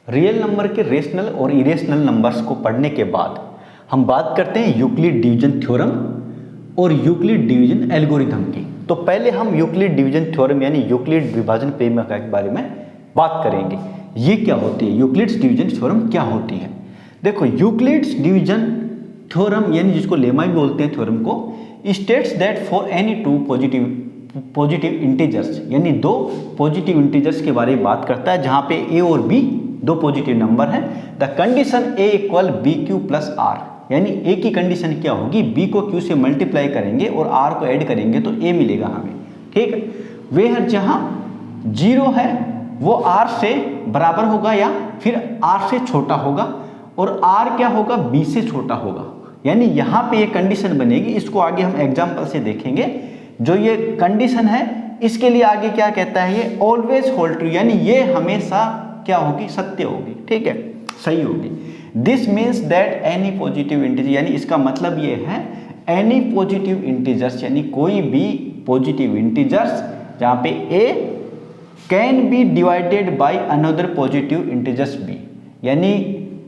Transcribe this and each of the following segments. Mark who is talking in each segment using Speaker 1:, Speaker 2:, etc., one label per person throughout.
Speaker 1: Real number के rational और irrational numbers को पढ़ने के बाद हम बात करते हैं यूक्लिड डिवीजन थ्योरम और यूक्लिड डिवीजन एल्गोरिथम की। तो पहले हम यूक्लिड डिवीजन थ्योरम यानी यूक्लिड विभाजन प्रमेय के बारे में बात करेंगे। ये क्या होती है, यूक्लिड्स डिवीजन थ्योरम क्या होती है। देखो, यूक्लिड्स डिवीजन थ्योरम यानी जिसको लेमा भी बोलते हैं थ्योरम को, states that for any two positive integers यानी दो पॉजिटिव इंटीजर्स के बारे में बात करता है जहां पे ए और बी दो पॉजिटिव नंबर है। The condition A equal B Q plus R, यानी ए की कंडीशन क्या होगी, बी को क्यू से मल्टीप्लाई करेंगे और आर को ऐड करेंगे तो ए मिलेगा हमें। ठीक है, वेयर जहां जीरो है वो आर से बराबर होगा या फिर आर से छोटा होगा और आर क्या होगा, बी से छोटा होगा। यानी यहाँ पे ये कंडीशन बनेगी। इसको आगे हम एग्जाम्पल से देखेंगे। जो ये कंडीशन है इसके लिए आगे क्या कहता है, ये ऑलवेज होल्ड ट्रू, यानी ये हमेशा क्या होगी, सत्य होगी। ठीक है, सही होगी। This means that any positive integer, यानी इसका मतलब ये है एनी पॉजिटिव इंटीजर्स, यानी कोई भी पॉजिटिव इंटीजर्स जहाँ पे a can be divided by another positive integers b, यानी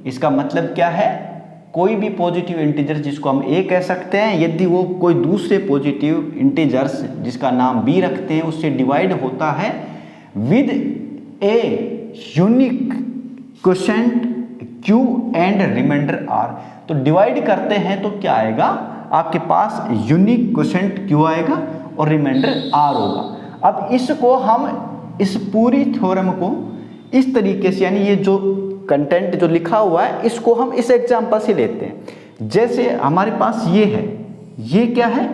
Speaker 1: इसका मतलब क्या है, कोई भी पॉजिटिव इंटीजर जिसको हम ए कह सकते हैं, यदि वो कोई दूसरे पॉजिटिव इंटीजर्स जिसका नाम बी रखते हैं उससे डिवाइड होता है with a unique quotient Q and remainder R. तो डिवाइड करते हैं तो क्या आएगा, आपके पास यूनिक क्वोशेंट क्यू आएगा और रिमाइंडर आर होगा। अब इसको हम इस पूरी थ्योरम को इस तरीके से, यानी ये जो कंटेंट जो लिखा हुआ है इसको हम इस एग्जांपल से लेते हैं। जैसे हमारे पास ये है, ये क्या है,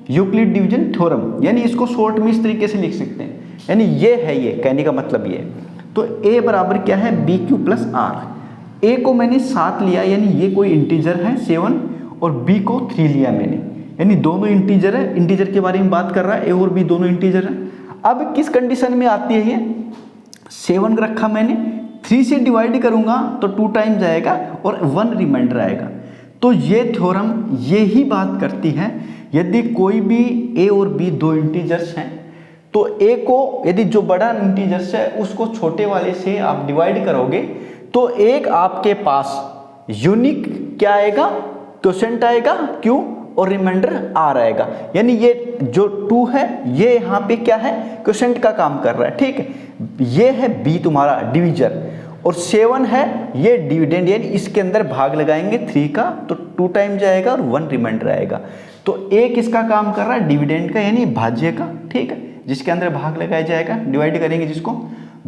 Speaker 1: यूक्लिड डिवीजन थ्योरम, यानी इसको शॉर्ट में इस तरीके से लिख सकते हैं। यानी ये है, ये कहने का मतलब ये है। तो a बराबर क्या है, बी क्यू प्लस आर। ए को मैंने 7 लिया, यानी ये कोई इंटीजर है 7, और b को 3 लिया मैंने, यानी दोनों इंटीजर है। इंटीजर के बारे में बात कर रहा है, a और b दोनों इंटीजर है। अब किस कंडीशन में आती है, ये 7 रखा मैंने, 3 से डिवाइड करूंगा तो 2 टाइम जाएगा और 1 रिमाइंडर आएगा। तो ये थ्योरम यही बात करती है, यदि कोई भी a और b दो इंटीजर्स हैं तो a को, यदि जो बड़ा इंटीजर्स है उसको छोटे वाले से आप डिवाइड करोगे तो एक आपके पास यूनिक क्या आएगा, क्वोशेंट आएगा q और रिमाइंडर r आएगा। यानी ये जो 2 है ये यहाँ पे क्या है, क्वोशेंट का काम कर रहा है। ठीक है, ये है b तुम्हारा डिवीजर, और 7 है ये डिविडेंड, यानी इसके अंदर भाग लगाएंगे 3 का तो 2 टाइम जाएगा और 1 रिमाइंडर आएगा। तो a किसका काम कर रहा है, डिविडेंड का, यानी भाज्य का। ठीक है, जिसके अंदर भाग लगाया जाएगा, डिवाइड करेंगे जिसको,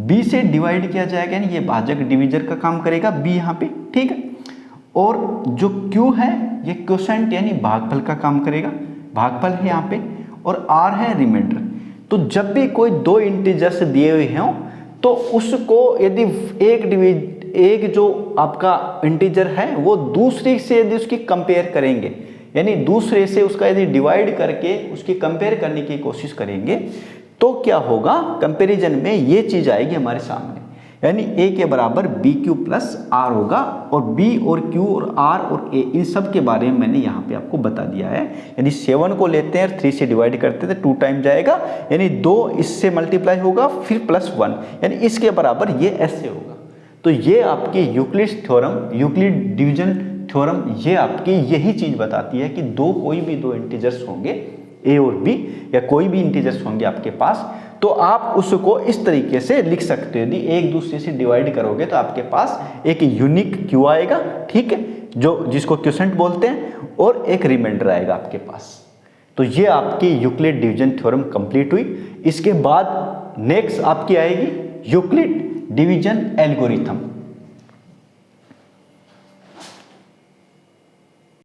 Speaker 1: b से डिवाइड किया जाएगा, यानी ये भाजक डिवीजर का काम करेगा b यहाँ पे। ठीक है, और जो q है ये क्वोशेंट यानी भागफल का काम करेगा, भागफल है यहाँ पे, और r है रिमाइंडर। तो जब भी कोई दो इंटीजर्स दिए हुए हों तो उसको यदि एक जो आपका इंटीजर है वो दूसरे से यदि उसकी कंपेयर करेंगे, यानी दूसरे से उसका यदि डिवाइड करके उसकी कंपेयर करने की कोशिश करेंगे तो क्या होगा, कंपैरिजन में ये चीज आएगी हमारे सामने, यानी a के बराबर बी क्यू प्लस आर होगा। और b और q और r और a इन सब के बारे में मैंने यहाँ पे आपको बता दिया है। यानी 7 को लेते हैं 3 से डिवाइड करते हैं तो 2 टाइम जाएगा, यानी 2 इससे मल्टीप्लाई होगा फिर +1, यानी इसके बराबर ये ऐसे होगा। तो ये आपकी Euclid theorem, Euclid division theorem, ये आपकी यही चीज बताती है कि कोई भी दो इंटीजर्स होंगे a और b, या कोई भी इंटीजर्स होंगे आपके पास, तो आप उसको इस तरीके से लिख सकते हो। यदि एक दूसरे से डिवाइड करोगे तो आपके पास एक यूनिक q आएगा, ठीक है, जो जिसको क्वोशेंट बोलते हैं, और एक रिमाइंडर आएगा आपके पास। तो ये आपकी यूक्लिड डिवीजन थ्योरम कंप्लीट हुई। इसके बाद नेक्स्ट आपकी आएगी यूक्लिड डिवीजन एल्गोरिथम।